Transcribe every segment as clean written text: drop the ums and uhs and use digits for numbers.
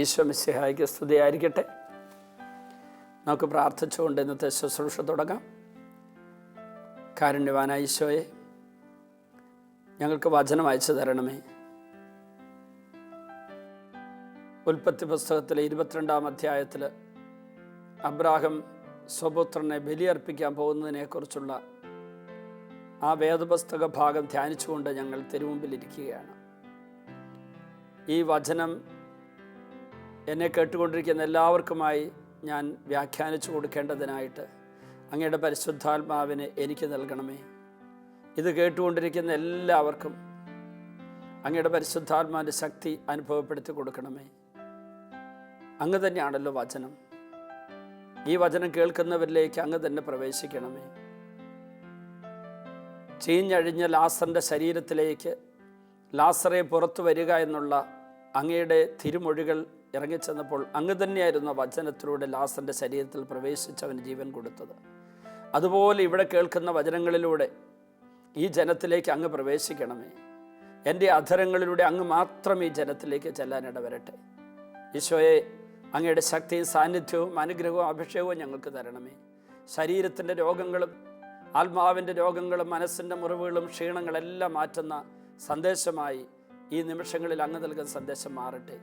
ഈശോ മിശിഹായ്ക്ക് സ്തുതിയായിരിക്കട്ടെ. നമുക്ക് പ്രാർത്ഥിച്ചുകൊണ്ട് ഇന്നത്തെ ശുശ്രൂഷ തുടങ്ങാം. കാരുണ്യവാനായ ഈശോയെ, ഞങ്ങൾക്ക് വചനം അയച്ചു തരണമേ. ഉൽപ്പത്തി പുസ്തകത്തിലെ 22-ാം അധ്യായത്തിൽ അബ്രാഹാം സ്വപുത്രനെ ബലിയർപ്പിക്കാൻ പോകുന്നതിനെക്കുറിച്ചുള്ള ആ വേദപുസ്തക ഭാഗം ധ്യാനിച്ചുകൊണ്ട് ഞങ്ങൾ തിരുമുമ്പിലിരിക്കുകയാണ്. ഈ വചനം എന്നെ കേട്ടുകൊണ്ടിരിക്കുന്ന എല്ലാവർക്കുമായി ഞാൻ വ്യാഖ്യാനിച്ചു കൊടുക്കേണ്ടതിനായിട്ട് അങ്ങയുടെ പരിശുദ്ധാത്മാവിനെ എനിക്ക് നൽകണമേ. ഇത് കേട്ടുകൊണ്ടിരിക്കുന്ന എല്ലാവർക്കും അങ്ങയുടെ പരിശുദ്ധാത്മാവിൻ്റെ ശക്തി അനുഭവപ്പെടുത്തി കൊടുക്കണമേ. അങ്ങ് തന്നെയാണല്ലോ വചനം. ഈ വചനം കേൾക്കുന്നവരിലേക്ക് അങ്ങ് തന്നെ പ്രവേശിക്കണമേ. ചീഞ്ഞഴിഞ്ഞ ലാസറിൻ്റെ ശരീരത്തിലേക്ക് ലാസറെ പുറത്തു വരിക എന്നുള്ള അങ്ങയുടെ തിരുമൊഴികൾ ഇറങ്ങിച്ചെന്നപ്പോൾ അങ്ങ് തന്നെയായിരുന്നു വചനത്തിലൂടെ ലാസറിൻ്റെ ശരീരത്തിൽ പ്രവേശിച്ചവന് ജീവൻ കൊടുത്തത്. അതുപോലെ ഇവിടെ കേൾക്കുന്ന വചനങ്ങളിലൂടെ ഈ ജനത്തിലേക്ക് അങ്ങ് പ്രവേശിക്കണമേ. എൻ്റെ അധരങ്ങളിലൂടെ അങ്ങ് മാത്രം ഈ ജനത്തിലേക്ക് ചെല്ലാനിട വരട്ടെ. ഈശോയെ, അങ്ങയുടെ ശക്തിയും സാന്നിധ്യവും അനുഗ്രഹവും അഭിഷേകവും ഞങ്ങൾക്ക് തരണമേ. ശരീരത്തിൻ്റെ രോഗങ്ങളും ആത്മാവിൻ്റെ രോഗങ്ങളും മനസ്സിൻ്റെ മുറിവുകളും ക്ഷീണങ്ങളെല്ലാം മാറ്റുന്ന സന്ദേശമായി ഈ നിമിഷങ്ങളിൽ അങ്ങ് നൽകുന്ന സന്ദേശം മാറട്ടെ.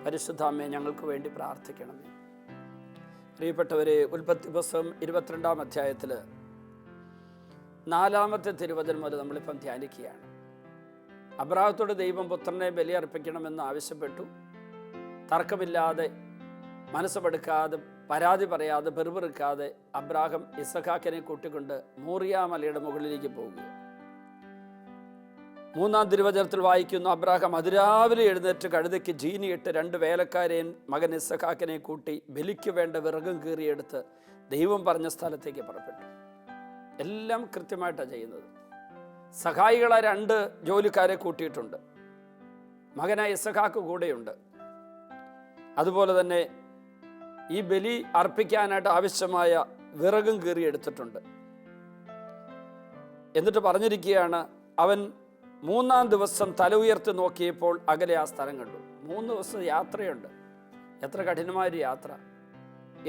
പരിശുദ്ധാമ്മയെ ഞങ്ങൾക്ക് വേണ്ടി പ്രാർത്ഥിക്കണമേ. പ്രിയപ്പെട്ടവരെ, ഉൽപ്പത്തി പുസ്തകം 22-ാം അധ്യായത്തിൽ 4-ാമത്തെ തിരുവചനം മുതൽ നമ്മളിപ്പം ധ്യാനിക്കുകയാണ്. അബ്രാഹത്തോട് ദൈവം പുത്രനെ ബലിയർപ്പിക്കണമെന്ന് ആവശ്യപ്പെട്ടു. തർക്കമില്ലാതെ, മനസ്സുപെടുക്കാതെ, പരാതി പറയാതെ, പെറുപെറുക്കാതെ അബ്രാഹാം ഇസഹാക്കിനെ കൂട്ടിക്കൊണ്ട് മോറിയ മലയുടെ മുകളിലേക്ക് പോവുകയാണ്. 3-ാം തിരുവചനത്തിൽ വായിക്കുന്നു, അബ്രാഹാം അതിരാവിലെ എഴുന്നേറ്റ് കഴുതയ്ക്ക് ജീനിയിട്ട് 2 വേലക്കാരെയും മകൻ ഇസഹാക്കിനെ കൂട്ടി ബലിക്ക് വേണ്ട വിറകും കീറിയെടുത്ത് ദൈവം പറഞ്ഞ സ്ഥലത്തേക്ക് പുറപ്പെട്ടു. എല്ലാം കൃത്യമായിട്ടാണ് ചെയ്യുന്നത്. സഹായികളെ 2 ജോലിക്കാരെ കൂട്ടിയിട്ടുണ്ട്. മകനായ ഇസഹാക്ക് കൂടെയുണ്ട്. അതുപോലെ തന്നെ ഈ ബലി അർപ്പിക്കാനായിട്ട് ആവശ്യമായ വിറകും കീറിയെടുത്തിട്ടുണ്ട്. എന്നിട്ട് പറഞ്ഞിരിക്കുകയാണ്, അവൻ 3-ാം ദിവസം തല ഉയർത്തി നോക്കിയപ്പോൾ അകലെ ആ സ്ഥലം കണ്ടു. 3 ദിവസം യാത്രയുണ്ട്. എത്ര കഠിനമായൊരു യാത്ര!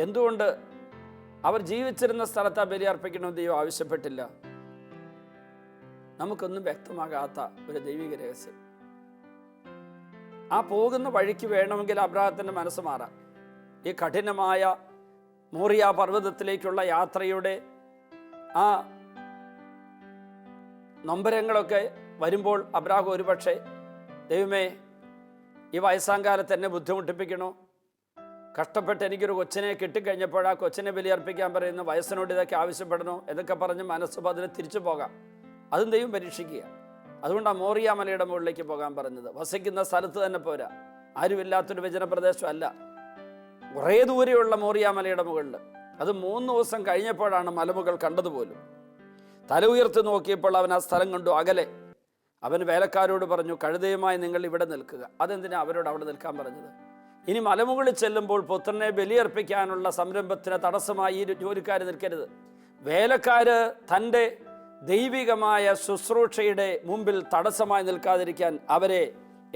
എന്തുകൊണ്ട് അവർ ജീവിച്ചിരുന്ന സ്ഥലത്ത് ആ ബലി അർപ്പിക്കണമെന്ന് ദൈവം ആവശ്യപ്പെട്ടില്ല? നമുക്കൊന്നും വ്യക്തമാകാത്ത ഒരു ദൈവിക രഹസ്യം. ആ പോകുന്ന വഴിക്ക് വേണമെങ്കിൽ അബ്രാഹത്തിൻ്റെ മനസ്സ് മാറാം. ഈ കഠിനമായ മോറിയ പർവ്വതത്തിലേക്കുള്ള യാത്രയുടെ ആ നൊമ്പരങ്ങളൊക്കെ വരുമ്പോൾ അബ്രാഹാം ഒരുപക്ഷെ, ദൈവമേ, ഈ വയസ്സാങ്കാലത്ത് എന്നെ ബുദ്ധിമുട്ടിപ്പിക്കണോ? കഷ്ടപ്പെട്ട് എനിക്കൊരു കൊച്ചിനെ കിട്ടിക്കഴിഞ്ഞപ്പോൾ ആ കൊച്ചിനെ ബലിയർപ്പിക്കാൻ പറയുന്ന വയസ്സിനോട് ഇതൊക്കെ ആവശ്യപ്പെടണോ എന്നൊക്കെ പറഞ്ഞ് മനസ്സ് അതിന് തിരിച്ചു പോകാം. അതും ദൈവം പരീക്ഷിക്കുക. അതുകൊണ്ടാണ് മോറിയ മലയുടെ മുകളിലേക്ക് പോകാൻ പറഞ്ഞത്. വസിക്കുന്ന സ്ഥലത്ത് തന്നെ പോരാ, ആരുമില്ലാത്തൊരു വിജനപ്രദേശം അല്ല, കുറേ ദൂരെയുള്ള മോറിയ മലയുടെ മുകളിൽ. അത് 3 ദിവസം കഴിഞ്ഞപ്പോഴാണ് മലമുകൾ കണ്ടതുപോലും. തല ഉയർത്തി നോക്കിയപ്പോൾ അവൻ ആ സ്ഥലം കണ്ടു അകലെ. അവൻ വേലക്കാരോട് പറഞ്ഞു, കഴുതയുമായി നിങ്ങൾ ഇവിടെ നിൽക്കുക. അതെന്തിനാണ് അവരോട് അവിടെ നിൽക്കാൻ പറഞ്ഞത്? ഇനി മലമുകളിൽ ചെല്ലുമ്പോൾ പുത്രനെ ബലിയർപ്പിക്കാനുള്ള സംരംഭത്തിന് തടസ്സമായി ഈ ജോലിക്കാർ നിൽക്കരുത്. വേലക്കാർ തൻ്റെ ദൈവികമായ ശുശ്രൂഷയുടെ മുമ്പിൽ തടസ്സമായി നിൽക്കാതിരിക്കാൻ അവരെ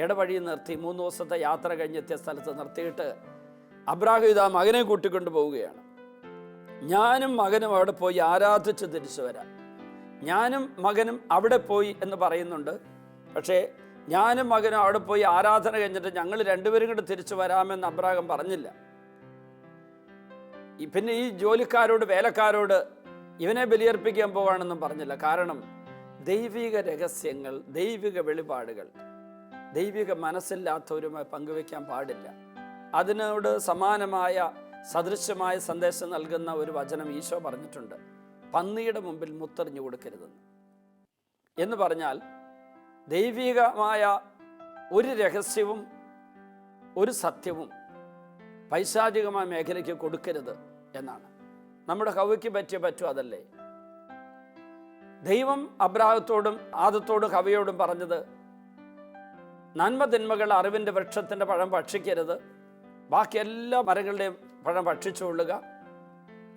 ഇടവഴിയിൽ നിർത്തി 3 ദിവസത്തെ യാത്ര കഴിഞ്ഞെത്തിയ സ്ഥലത്ത് നിർത്തിയിട്ട് അബ്രാഹാം ഇതാ മകനെ കൂട്ടിക്കൊണ്ടു പോവുകയാണ്. ഞാനും മകനും അവിടെ പോയി ആരാധിച്ച് തിരിച്ചു വരാം. ഞാനും മകനും അവിടെ പോയി എന്ന് പറയുന്നുണ്ട്. പക്ഷേ ഞാനും മകനും അവിടെ പോയി ആരാധന കഴിഞ്ഞിട്ട് ഞങ്ങൾ 2 പേരും കൂടെ തിരിച്ചു വരാമെന്ന് അബ്രാഹാം പറഞ്ഞില്ല. പിന്നെ ഈ ജോലിക്കാരോട്, വേലക്കാരോട് ഇവനെ ബലിയർപ്പിക്കാൻ പോവാണെന്നും പറഞ്ഞില്ല. കാരണം ദൈവിക രഹസ്യങ്ങൾ, ദൈവിക വെളിപാടുകൾ ദൈവിക മനസ്സില്ലാത്തവരുമായി പങ്കുവെക്കാൻ പാടില്ല. അതിനോട് സമാനമായ സദൃശ്യമായ സന്ദേശം നൽകുന്ന ഒരു വചനം ഈശോ പറഞ്ഞിട്ടുണ്ട്, പന്നിയുടെ മുമ്പിൽ മുത്തെറിഞ്ഞു കൊടുക്കരുതെന്ന്. എന്ന് പറഞ്ഞാൽ ദൈവികമായ ഒരു രഹസ്യവും ഒരു സത്യവും പൈശാചികമായ മേഖലയ്ക്ക് കൊടുക്കരുത് എന്നാണ്. നമ്മുടെ ഹവ്വയ്ക്ക് പറ്റും അതല്ലേ? ദൈവം അബ്രാഹത്തോടും ആദത്തോടും ഹവ്വയോടും പറഞ്ഞത്, നന്മ തിന്മകൾ അറിവിൻ്റെ വൃക്ഷത്തിൻ്റെ പഴം ഭക്ഷിക്കരുത്, ബാക്കി എല്ലാ മരങ്ങളുടെയും പഴം ഭക്ഷിച്ചുകൊള്ളുക.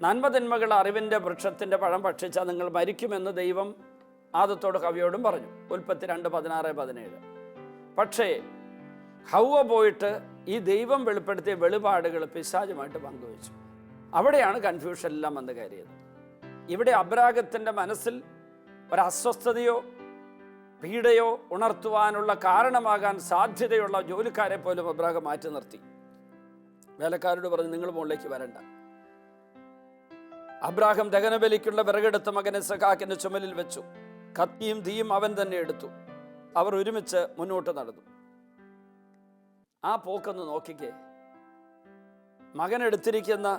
നന്മ തിന്മകൾ അറിവിൻ്റെ വൃക്ഷത്തിൻ്റെ പഴം ഭക്ഷിച്ചാൽ നിങ്ങൾ മരിക്കുമെന്ന് ദൈവം ആദത്തോട് ഹവ്വയോടും പറഞ്ഞു. ഉൽപ്പത്തി 2:16-17. പക്ഷേ ഹൗവ പോയിട്ട് ഈ ദൈവം വെളിപ്പെടുത്തിയ വെളിപാടുകൾ പിശാചുമായിട്ട് പങ്കുവച്ചു. അവിടെയാണ് കൺഫ്യൂഷൻ എല്ലാം വന്ന് കയറിയത്. ഇവിടെ അബ്രാഹത്തിൻ്റെ മനസ്സിൽ ഒരസ്വസ്ഥതയോ പീഡയോ ഉണർത്തുവാനുള്ള കാരണമാകാൻ സാധ്യതയുള്ള ജോലിക്കാരെ പോലും അബ്രാഹം മാറ്റി നിർത്തി. വേലക്കാരോട് പറഞ്ഞു, നിങ്ങൾ മുകളിലേക്ക് വരണ്ട. അബ്രാഹം ദഹനബലിക്കുള്ള വിറകെടുത്ത മകനെ ഇസഹാക്കിന്റെ ചുമലിൽ വെച്ചു. കത്തിയും തീയും അവൻ തന്നെ എടുത്തു. അവർ ഒരുമിച്ച് മുന്നോട്ട് നടന്നു. ആ പോക്കൊന്ന് നോക്കിക്കേ. മകൻ എടുത്തിരിക്കുന്ന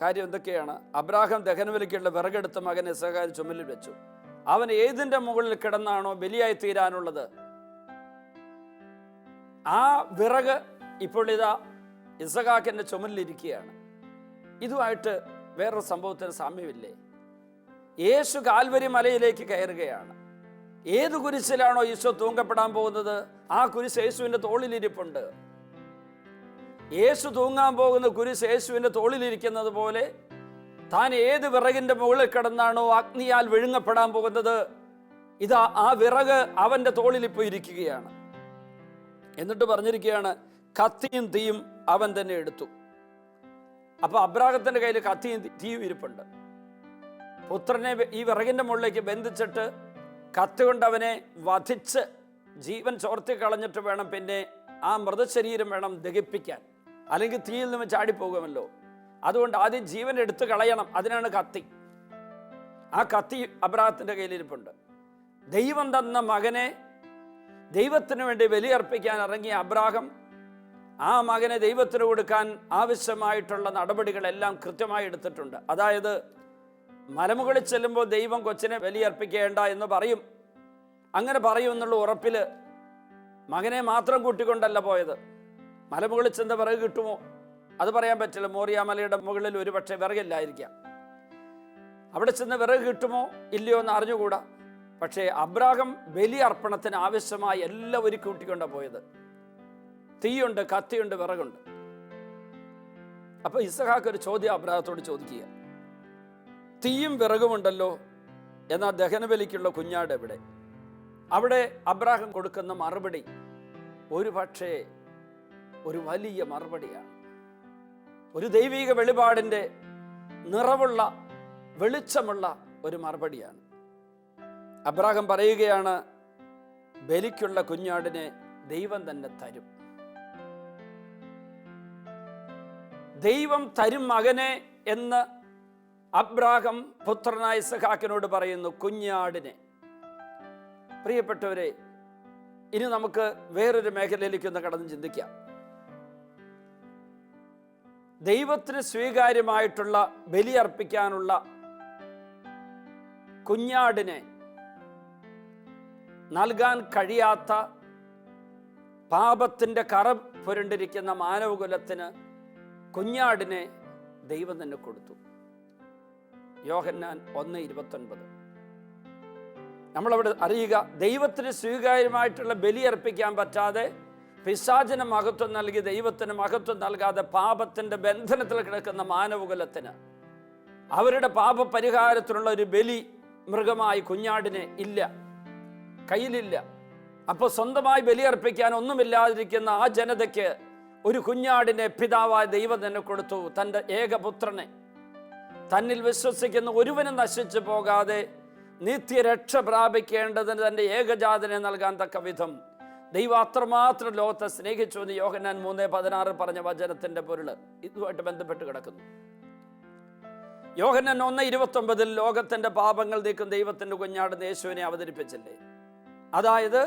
കാര്യം എന്തൊക്കെയാണ്? അബ്രാഹം ദഹനബലിക്കുള്ള വിറകെടുത്ത മകൻ ഇസഹാക്കിന്റെ ചുമലിൽ വെച്ചു. അവൻ ഏതിൻ്റെ മുകളിൽ കിടന്നാണോ ബലിയായി തീരാനുള്ളത്, ആ വിറക് ഇപ്പോൾ ഇതാ ഇസഹാക്കിന്റെ ചുമലിലിരിക്കുകയാണ്. ഇതുമായിട്ട് വേറൊരു സംഭവത്തിന് സാമ്യമില്ലേ? യേശു കാൽവരി മലയിലേക്ക് കയറുകയാണ്. ഏത് കുരിശിലാണോ ഈശോ തൂങ്ങപ്പെടാൻ പോകുന്നത്, ആ കുരിശ് യേശുവിൻ്റെ തോളിലിരിപ്പുണ്ട്. യേശു തൂങ്ങാൻ പോകുന്ന കുരിശ് യേശുവിൻ്റെ തോളിലിരിക്കുന്നത് പോലെ താൻ ഏത് വിറകിൻ്റെ മുകളിൽ കിടന്നാണോ അഗ്നിയാൽ വിഴുങ്ങപ്പെടാൻ പോകുന്നത്, ഇതാ ആ വിറക് അവൻ്റെ തോളിൽ ഇപ്പോൾ ഇരിക്കുകയാണ്. എന്നിട്ട് പറഞ്ഞിരിക്കുകയാണ്, കത്തിയും തീയും അവൻ തന്നെ എടുത്തു. അപ്പൊ അബ്രാഹത്തിന്റെ കയ്യിൽ കത്തിയും തീയും ഇരിപ്പുണ്ട്. പുത്രനെ ഈ വിറകിന്റെ മുകളിലേക്ക് ബന്ധിച്ചിട്ട് കത്തി കൊണ്ട് അവനെ വധിച്ച് ജീവൻ ചോർത്തി കളഞ്ഞിട്ട് വേണം പിന്നെ ആ മൃതശരീരം വേണം ദഹിപ്പിക്കാൻ, അല്ലെങ്കിൽ തീയിൽ നിന്ന് ചാടിപ്പോകുമല്ലോ. അതുകൊണ്ട് ആദ്യം ജീവൻ എടുത്തു കളയണം. അതിനാണ് കത്തി. ആ കത്തി അബ്രാഹത്തിന്റെ കയ്യിലിരിപ്പുണ്ട്. ദൈവം തന്ന മകനെ ദൈവത്തിന് വേണ്ടി ബലിയർപ്പിക്കാൻ ഇറങ്ങിയ അബ്രാഹം ആ മകനെ ദൈവത്തിന് കൊടുക്കാൻ ആവശ്യമായിട്ടുള്ള നടപടികളെല്ലാം കൃത്യമായി എടുത്തിട്ടുണ്ട്. അതായത് മലമുകളിൽ ചെല്ലുമ്പോൾ ദൈവം കൊച്ചിനെ ബലിയർപ്പിക്കേണ്ട എന്ന് പറയും. അങ്ങനെ പറയും എന്നുള്ള ഉറപ്പിൽ മകനെ മാത്രം കൂട്ടിക്കൊണ്ടല്ല പോയത്. മലമുകളിൽ ചെന്ന് വിറക് കിട്ടുമോ അത് പറയാൻ പറ്റില്ല. മോറിയ മലയുടെ മുകളിൽ ഒരു പക്ഷേ വിറകില്ലായിരിക്കാം. അവിടെ ചെന്ന് വിറക് കിട്ടുമോ ഇല്ലയോ എന്ന് അറിഞ്ഞുകൂടാ. പക്ഷേ അബ്രാഹം ബലി അർപ്പണത്തിന് ആവശ്യമായി എല്ലാം ഒരുക്കി കൂട്ടിക്കൊണ്ടാണ് പോയത്. തീയുണ്ട്, കത്തിയുണ്ട്, വിറകുണ്ട്. അപ്പൊ ഇസഹാക്ക് ഒരു ചോദ്യം അബ്രാഹത്തോട് ചോദിക്കുക, തീയും വിറകുമുണ്ടല്ലോ, എന്നാൽ ദഹനബലിക്കുള്ള കുഞ്ഞാട് എവിടെ? അവിടെ അബ്രാഹം കൊടുക്കുന്ന മറുപടി ഒരു പക്ഷേ ഒരു വലിയ മറുപടിയാണ്. ഒരു ദൈവിക വെളിപാടിൻ്റെ നിറവുള്ള വെളിച്ചമുള്ള ഒരു മറുപടിയാണ്. അബ്രാഹം പറയുകയാണ്, ബലിക്കുള്ള കുഞ്ഞാടിനെ ദൈവം തന്നെ തരും. ദൈവം തരും മകനെ എന്ന് അബ്രാഹം പുത്രനായ ഇസഹാക്കിനോട് പറയുന്നു, കുഞ്ഞാടിനെ. പ്രിയപ്പെട്ടവരെ, ഇനി നമുക്ക് വേറൊരു മേഖലയിലേക്ക് ഒന്ന് കടന്ന് ചിന്തിക്കാം. ദൈവത്തിന് സ്വീകാര്യമായിട്ടുള്ള ബലിയർപ്പിക്കാനുള്ള കുഞ്ഞാടിനെ നൽകാൻ കഴിയാത്ത പാപത്തിൻ്റെ കറ പുരണ്ടിരിക്കുന്ന മാനവകുലത്തിന് കുഞ്ഞാടിനെ ദൈവം തന്നെ കൊടുത്തു. യോഹന്നാൻ 1:29. നമ്മളവിടെ അറിയുക, ദൈവത്തിന് സ്വീകാര്യമായിട്ടുള്ള ബലി അർപ്പിക്കാൻ പറ്റാതെ പിശാചിന് മഹത്വം നൽകി ദൈവത്തിന് മഹത്വം നൽകാതെ പാപത്തിൻ്റെ ബന്ധനത്തിൽ കിടക്കുന്ന മാനവകുലത്തിന് അവരുടെ പാപപരിഹാരത്തിനുള്ള ഒരു ബലി മൃഗമായി കുഞ്ഞാടിനെ ഇല്ല, കയ്യിലില്ല. അപ്പോൾ സ്വന്തമായി ബലിയർപ്പിക്കാൻ ഒന്നുമില്ലാതിരിക്കുന്ന ആ ജനതയ്ക്ക് ഒരു കുഞ്ഞാടിനെ പിതാവായ ദൈവം തന്നെ കൊടുത്തു. തൻ്റെ ഏകപുത്രനെ, തന്നിൽ വിശ്വസിക്കുന്ന ഒരുവനും നശിച്ചു പോകാതെ നിത്യരക്ഷ പ്രാപിക്കേണ്ടതിന് തൻ്റെ ഏകജാതനെ നൽകാൻ തക്ക വിധം ദൈവം അത്രമാത്രം ലോകത്തെ സ്നേഹിച്ചു എന്ന് യോഹന്നാൻ 3:16 പറഞ്ഞ വചനത്തിൻ്റെ പൊരുള് ഇതുമായിട്ട് ബന്ധപ്പെട്ട് കിടക്കുന്നു. യോഹന്നാൻ 1:29 ലോകത്തിൻ്റെ പാപങ്ങൾ നീക്കും ദൈവത്തിൻ്റെ കുഞ്ഞാട് യേശുവിനെ അവതരിപ്പിച്ചില്ലേ? അതായത്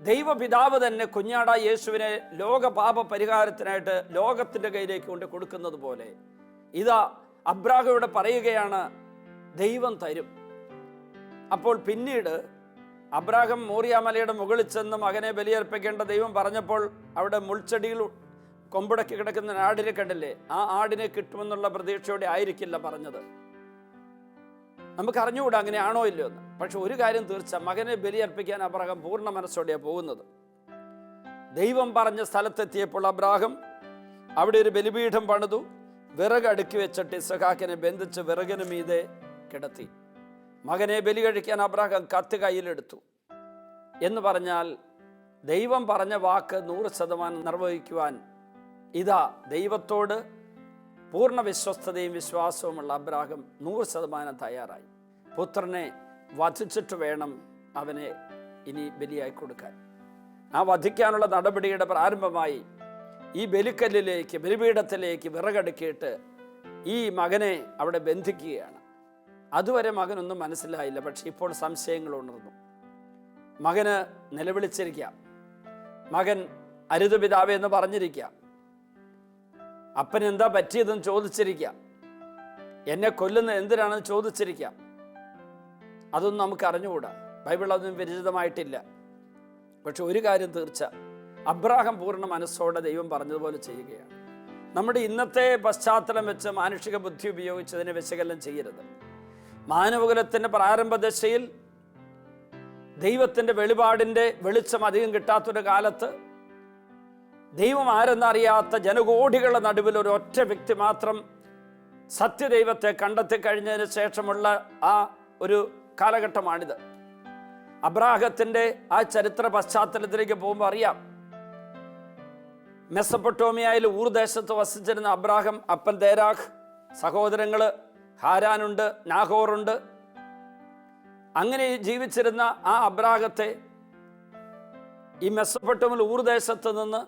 ദൈവപിതാവ് തന്നെ കുഞ്ഞാടായ യേശുവിനെ ലോക പാപ പരിഹാരത്തിനായിട്ട് ലോകത്തിൻ്റെ കയ്യിലേക്ക് കൊണ്ട് കൊടുക്കുന്നത് പോലെ ഇതാ അബ്രാഹം ഇവിടെ പറയുകയാണ്, ദൈവം തരും. അപ്പോൾ പിന്നീട് അബ്രാഹം മോറിയ മലയുടെ മുകളിൽ ചെന്ന് മകനെ ബലിയർപ്പിക്കേണ്ട ദൈവം പറഞ്ഞപ്പോൾ അവിടെ മുൾച്ചെടിയിൽ കൊമ്പുടക്കി കിടക്കുന്ന ആടിനെ കണ്ടില്ലേ? ആ ആടിനെ കിട്ടുമെന്നുള്ള പ്രതീക്ഷയോടെ ആയിരിക്കില്ല പറഞ്ഞത്. നമുക്ക് അറിഞ്ഞുകൂടാ അങ്ങനെയാണോ ഇല്ലയോ എന്ന്. പക്ഷെ ഒരു കാര്യം തീർച്ച, മകനെ ബലിയർപ്പിക്കാൻ അബ്രാഹം പൂർണ്ണ മനസ്സോടെയാണ് പോകുന്നത്. ദൈവം പറഞ്ഞ സ്ഥലത്തെത്തിയപ്പോൾ അബ്രാഹം അവിടെ ഒരു ബലിപീഠം പണിതു, വിറക് അടുക്കി വെച്ചിട്ട് ഇസഹാക്കിനെ ബന്ധിച്ച് വിറകിന് മീതെ കിടത്തി. മകനെ ബലി കഴിക്കാൻ അബ്രാഹം കത്ത് കയ്യിലെടുത്തു. എന്ന് പറഞ്ഞാൽ ദൈവം പറഞ്ഞ വാക്ക് 100% നിർവഹിക്കുവാൻ ഇതാ ദൈവത്തോട് പൂർണ്ണ വിശ്വസ്തതയും വിശ്വാസവുമുള്ള അബ്രാഹാം 100% തയ്യാറായി. പുത്രനെ വധിച്ചിട്ട് വേണം അവനെ ഇനി ബലിയായി കൊടുക്കാൻ. ആ വധിക്കാനുള്ള നടപടിയുടെ പ്രാരംഭമായി ഈ ബലിക്കല്ലിലേക്ക്, ബലിപീഠത്തിലേക്ക് വിറകടുക്കിയിട്ട് ഈ മകനെ അവിടെ ബന്ധിക്കുകയാണ്. അതുവരെ മകനൊന്നും മനസ്സിലായില്ല. പക്ഷെ ഇപ്പോൾ സംശയങ്ങൾ ഉണർന്നു. മകന് നിലവിളിച്ചിരിക്കാം, മകൻ അരുത് പിതാവേ എന്ന് പറഞ്ഞിരിക്കാം, അപ്പൻ എന്താ പറ്റിയതെന്ന് ചോദിച്ചിരിക്കാം, എന്നെ കൊല്ലുന്നത് എന്തിനാണെന്ന് ചോദിച്ചിരിക്കാം. അതൊന്നും നമുക്ക് അറിഞ്ഞുകൂടാ, ബൈബിൾ അതൊന്നും വിരചിതമായിട്ടില്ല. പക്ഷെ ഒരു കാര്യം തീർച്ച, അബ്രാഹാം പൂർണ്ണ മനസ്സോടെ ദൈവം പറഞ്ഞതുപോലെ ചെയ്യുകയാണ്. നമ്മുടെ ഇന്നത്തെ പശ്ചാത്തലം വെച്ച് മാനുഷിക ബുദ്ധി ഉപയോഗിച്ചതിനെ വിശകലനം ചെയ്യരുത്. മാനവകുലത്തിൻ്റെ പ്രാരംഭ ദശയിൽ ദൈവത്തിൻ്റെ വെളിപാടിൻ്റെ വെളിച്ചം അധികം കിട്ടാത്തൊരു കാലത്ത് ദൈവം ആരെന്നറിയാത്ത ജനകോടികളുടെ നടുവിൽ ഒരു ഒറ്റ വ്യക്തി മാത്രം സത്യദൈവത്തെ കണ്ടെത്തി കഴിഞ്ഞതിന് ശേഷമുള്ള ആ ഒരു കാലഘട്ടമാണിത്. അബ്രാഹത്തിൻ്റെ ആ ചരിത്ര പശ്ചാത്തലത്തിലേക്ക് പോകുമ്പോൾ അറിയാം, മെസപ്പൊട്ടോമിയയിൽ ഊർദേശത്ത് വസിച്ചിരുന്ന അബ്രാഹാം, അപ്പൻ തേരാഹ്, സഹോദരങ്ങൾ ഹാരാനുണ്ട്, നാഹോറുണ്ട്. അങ്ങനെ ജീവിച്ചിരുന്ന ആ അബ്രാഹത്തെ ഈ മെസപ്പൊട്ടോമിയൽ ഊർദേശത്ത് നിന്ന്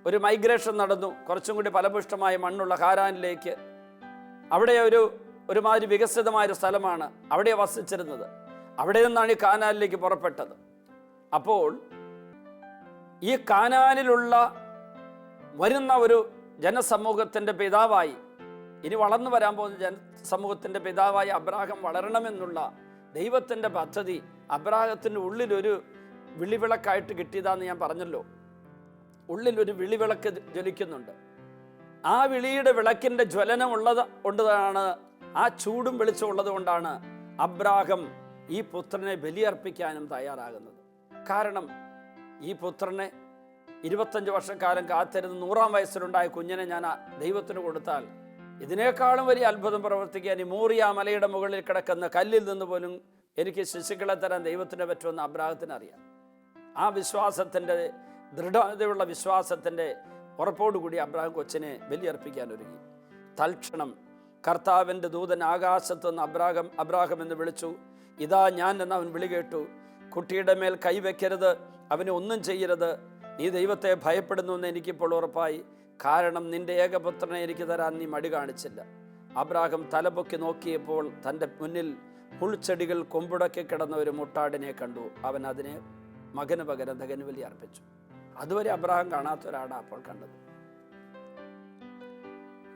ഒരു മൈഗ്രേഷൻ നടന്നു, കുറച്ചും കൂടി ഫലപുഷ്ടമായ മണ്ണുള്ള ഹാരാനിലേക്ക്. അവിടെ ഒരുമാതിരി വികസിതമായൊരു സ്ഥലമാണ്, അവിടെ വസിച്ചിരുന്നത്. അവിടെ നിന്നാണ് ഈ കാനാനിലേക്ക് പുറപ്പെട്ടത്. അപ്പോൾ ഈ കാനാനിലുള്ള വരുന്ന ഒരു ജനസമൂഹത്തിൻ്റെ പിതാവായി, ഇനി വളർന്നു വരാൻ പോകുന്ന ജനസമൂഹത്തിൻ്റെ പിതാവായി അബ്രാഹാം വളരണമെന്നുള്ള ദൈവത്തിൻ്റെ പദ്ധതി അബ്രാഹത്തിൻ്റെ ഉള്ളിലൊരു വിളിവിളക്കായിട്ട് കിട്ടിയതാന്ന് ഞാൻ പറഞ്ഞല്ലോ. ഉള്ളിലൊരു വിളിവിളക്ക് ജ്വലിക്കുന്നുണ്ട്. ആ വിളിയുടെ വിളക്കിൻ്റെ ജ്വലനം കൊണ്ടാണ്, ആ ചൂടും വെളിച്ചമുള്ളത് കൊണ്ടാണ് അബ്രാഹാം ഈ പുത്രനെ ബലിയർപ്പിക്കാനും തയ്യാറാകുന്നത്. കാരണം ഈ പുത്രനെ 25 വർഷക്കാലം കാത്തിരുന്ന് 100-ാം വയസ്സിലുണ്ടായ കുഞ്ഞിനെ ഞാൻ ദൈവത്തിന് കൊടുത്താൽ ഇതിനേക്കാളും വലിയ അത്ഭുതം പ്രവർത്തിക്കാൻ ഈ മോറിയ മലയുടെ മുകളിൽ കിടക്കുന്ന കല്ലിൽ നിന്ന് പോലും എനിക്ക് ശിശുക്കളെ തരാൻ ദൈവത്തിന് പറ്റുമെന്ന് അബ്രാഹത്തിന് അറിയാം. ആ വിശ്വാസത്തിൻ്റെ, ദൃഢതയുള്ള വിശ്വാസത്തിൻ്റെ ഉറപ്പോടുകൂടി അബ്രാഹാം കൊച്ചിനെ ബലിയർപ്പിക്കാൻ ഒരുങ്ങി. തൽക്ഷണം കർത്താവിൻ്റെ ദൂതൻ ആകാശത്ത് നിന്ന് അബ്രാഹാം എന്ന് വിളിച്ചു. ഇതാ ഞാൻ എന്ന് അവൻ വിളി കേട്ടു. കുട്ടിയുടെ മേൽ കൈവയ്ക്കരുത്, അവനെ ഒന്നും ചെയ്യരുത്. നീ ദൈവത്തെ ഭയപ്പെടുന്നു എന്ന് എനിക്കിപ്പോൾ ഉറപ്പായി. കാരണം നിന്റെ ഏകപുത്രനെ എനിക്ക് തരാൻ നീ മടി കാണിച്ചില്ല. അബ്രാഹാം തലപൊക്കി നോക്കിയപ്പോൾ തൻ്റെ മുന്നിൽ പുൽച്ചെടികൾ കൊമ്പുടക്കി കിടന്ന ഒരു മുട്ടാടിനെ കണ്ടു. അവൻ അതിനെ മകന് പകരം ദഹനബലി അർപ്പിച്ചു. അതുവരെ അബ്രാഹാം കാണാത്ത ഒരാളാണ് അപ്പോൾ കണ്ടത്.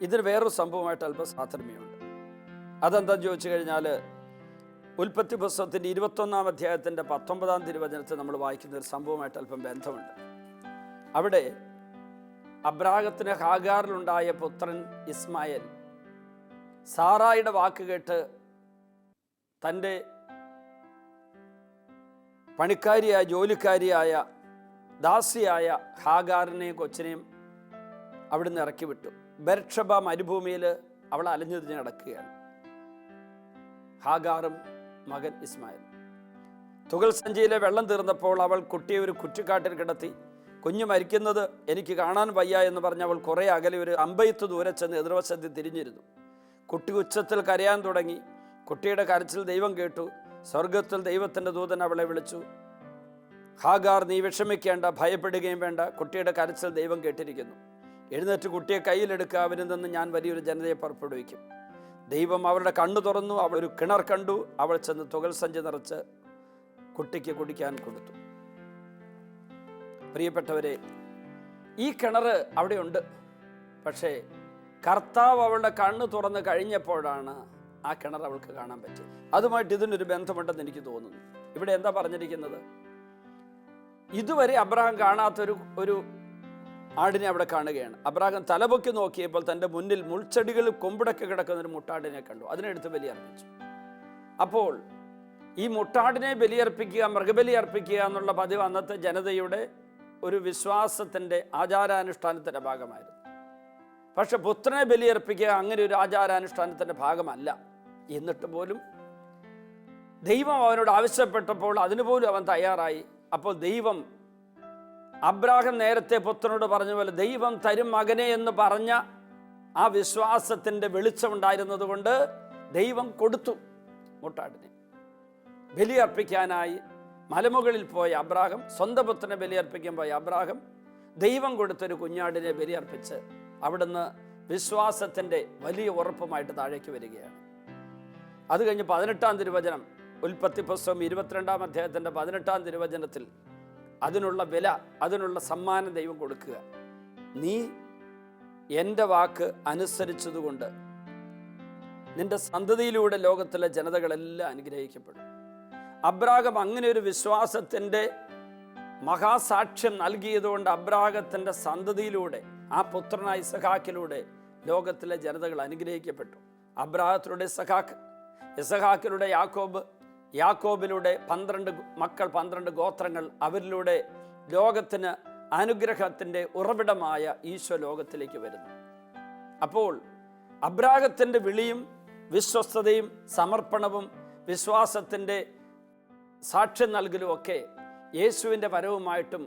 ഇതിന് വേറൊരു സംഭവമായിട്ട് അല്പം സാധർമ്യമുണ്ട്. അതെന്താന്ന് ചോദിച്ചു കഴിഞ്ഞാൽ, ഉൽപ്പത്തി പുസ്തകത്തിൻ്റെ 21-ാം അധ്യായത്തിൻ്റെ 19-ാം തിരുവചനത്തിൽ നമ്മൾ വായിക്കുന്ന ഒരു സംഭവമായിട്ട് അല്പം ബന്ധമുണ്ട്. അവിടെ അബ്രാഹത്തിന് ഹാഗാറിലുണ്ടായ പുത്രൻ ഇസ്മായേൽ സാറായുടെ വാക്ക് കേട്ട് തൻ്റെ പണിക്കാരിയായ, ജോലിക്കാരിയായ, ദാസിയായ ഹാഗാറിനെയും കൊച്ചിനെയും അവിടുന്ന് ഇറക്കി വിട്ടു. ബെർഷബ മരുഭൂമിയിൽ അവൾ അലഞ്ഞു തിരിഞ്ഞ് നടക്കുകയാണ്, ഹാഗാറും മകൻ ഇസ്മായേൽ. തുകൽ സഞ്ചിയിലെ വെള്ളം തീർന്നപ്പോൾ അവൾ കുട്ടിയെ ഒരു കുറ്റിക്കാട്ടിൽ കിടത്തി. കുഞ്ഞ് മരിക്കുന്നത് എനിക്ക് കാണാൻ വയ്യ എന്ന് പറഞ്ഞ് അവൾ കുറേ അകലെ ഒരു അമ്പയത്ത് ദൂരെ ചെന്ന് എതിർവശത്തിൽ തിരിഞ്ഞിരുന്നു. കുട്ടി ഉച്ചത്തിൽ കരയാൻ തുടങ്ങി. കുട്ടിയുടെ കരച്ചിൽ ദൈവം കേട്ടു. സ്വർഗത്തിൽ ദൈവത്തിൻ്റെ ദൂതൻ അവളെ വിളിച്ചു. ഹാഗാർ, നീ വിഷമിക്കേണ്ട, ഭയപ്പെടുകയും വേണ്ട. കുട്ടിയുടെ കരച്ചിൽ ദൈവം കേട്ടിരിക്കുന്നു. എഴുന്നേറ്റ് കുട്ടിയെ കയ്യിലെടുക്കുക, അവരിൽ നിന്ന് ഞാൻ വലിയൊരു ജനതയെ പുറപ്പെടുവിക്കും. ദൈവം അവരുടെ കണ്ണു തുറന്നു. അവൾ ഒരു കിണർ കണ്ടു. അവൾ ചെന്ന് തുകൽ സഞ്ചി നിറച്ച് കുട്ടിക്ക് കുടിക്കാൻ കൊടുത്തു. പ്രിയപ്പെട്ടവരെ, ഈ കിണർ അവിടെയുണ്ട്. പക്ഷേ കർത്താവ് അവളുടെ കണ്ണ് തുറന്ന് കഴിഞ്ഞപ്പോഴാണ് ആ കിണർ അവൾക്ക് കാണാൻ പറ്റിയത്. അതുമായിട്ട് ഇതിനൊരു ബന്ധമുണ്ടെന്ന് എനിക്ക് തോന്നുന്നു. ഇവിടെ എന്താ പറഞ്ഞിരിക്കുന്നത്? ഇതുവരെ അബ്രാഹാം കാണാത്തൊരു ആടിനെ അവിടെ കാണുകയാണ്. അബ്രാഹാം തലപൊക്കി നോക്കിയപ്പോൾ തൻ്റെ മുന്നിൽ മുൾച്ചെടികൾ കൊമ്പിടക്കി കിടക്കുന്ന ഒരു മുട്ടാടിനെ കണ്ടു. അതിനെടുത്ത് ബലിയർപ്പിച്ചു. അപ്പോൾ ഈ മുട്ടാടിനെ ബലിയർപ്പിക്കുക, മൃഗബലി അർപ്പിക്കുക എന്നുള്ള പതിവ് അന്നത്തെ ജനതയുടെ ഒരു വിശ്വാസത്തിൻ്റെ ആചാരാനുഷ്ഠാനത്തിൻ്റെ ഭാഗമായിരുന്നു. പക്ഷെ പുത്രനെ ബലിയർപ്പിക്കുക അങ്ങനെ ഒരു ആചാരാനുഷ്ഠാനത്തിൻ്റെ ഭാഗമല്ല. എന്നിട്ട് പോലും ദൈവം അവനോട് ആവശ്യപ്പെട്ടപ്പോൾ അതിനുപോലും അവൻ തയ്യാറായി. അപ്പോൾ ദൈവം അബ്രാഹാം നേരത്തെ പുത്രനോട് പറഞ്ഞ പോലെ ദൈവം തരും മകനെ എന്ന് പറഞ്ഞ ആ വിശ്വാസത്തിൻ്റെ വെളിച്ചമുണ്ടായിരുന്നത് കൊണ്ട് ദൈവം കൊടുത്തു. മുട്ടാടിനെ ബലിയർപ്പിക്കാനായി മലമുകളിൽ പോയ അബ്രാഹാം, സ്വന്തം പുത്രനെ ബലിയർപ്പിക്കാൻ പോയ അബ്രാഹാം ദൈവം കൊടുത്തൊരു കുഞ്ഞാടിനെ ബലിയർപ്പിച്ച് അവിടുന്ന് വിശ്വാസത്തിൻ്റെ വലിയ ഉറപ്പുമായിട്ട് താഴേക്ക് വരികയാണ്. അത് കഴിഞ്ഞ് 18-ാം തിരുവചനം, ഉൽപ്പത്തി പുസ്തകം 22-ാം അധ്യായത്തിൻ്റെ 18-ാം തിരുവചനത്തിൽ അതിനുള്ള വില, അതിനുള്ള സമ്മാനം ദൈവം കൊടുക്കുക. നീ എൻ്റെ വാക്ക് അനുസരിച്ചതുകൊണ്ട് നിന്റെ സന്തതിയിലൂടെ ലോകത്തിലെ ജനതകളെല്ലാം അനുഗ്രഹിക്കപ്പെടും. അബ്രാഹാം അങ്ങനെ ഒരു വിശ്വാസത്തിൻ്റെ മഹാസാക്ഷ്യം നൽകിയതുകൊണ്ട് അബ്രാഹത്തിൻ്റെ സന്തതിയിലൂടെ, ആ പുത്രനായ ഇസഹാക്കിലൂടെ ലോകത്തിലെ ജനതകൾ അനുഗ്രഹിക്കപ്പെട്ടു. അബ്രാഹത്തിലൂടെ ഇസഹാക്ക്, ഇസഹാക്കിലൂടെ യാക്കോബ്, യാക്കോബിലൂടെ 12 മക്കൾ, 12 ഗോത്രങ്ങൾ. അവരിലൂടെ ലോകത്തിന് അനുഗ്രഹത്തിൻ്റെ ഉറവിടമായ ഈശോ ലോകത്തിലേക്ക് വരുന്നു. അപ്പോൾ അബ്രാഹത്തിൻ്റെ വിളിയും വിശ്വസ്തതയും സമർപ്പണവും വിശ്വാസത്തിൻ്റെ സാക്ഷ്യം നൽകലും ഒക്കെ യേശുവിൻ്റെ വരവുമായിട്ടും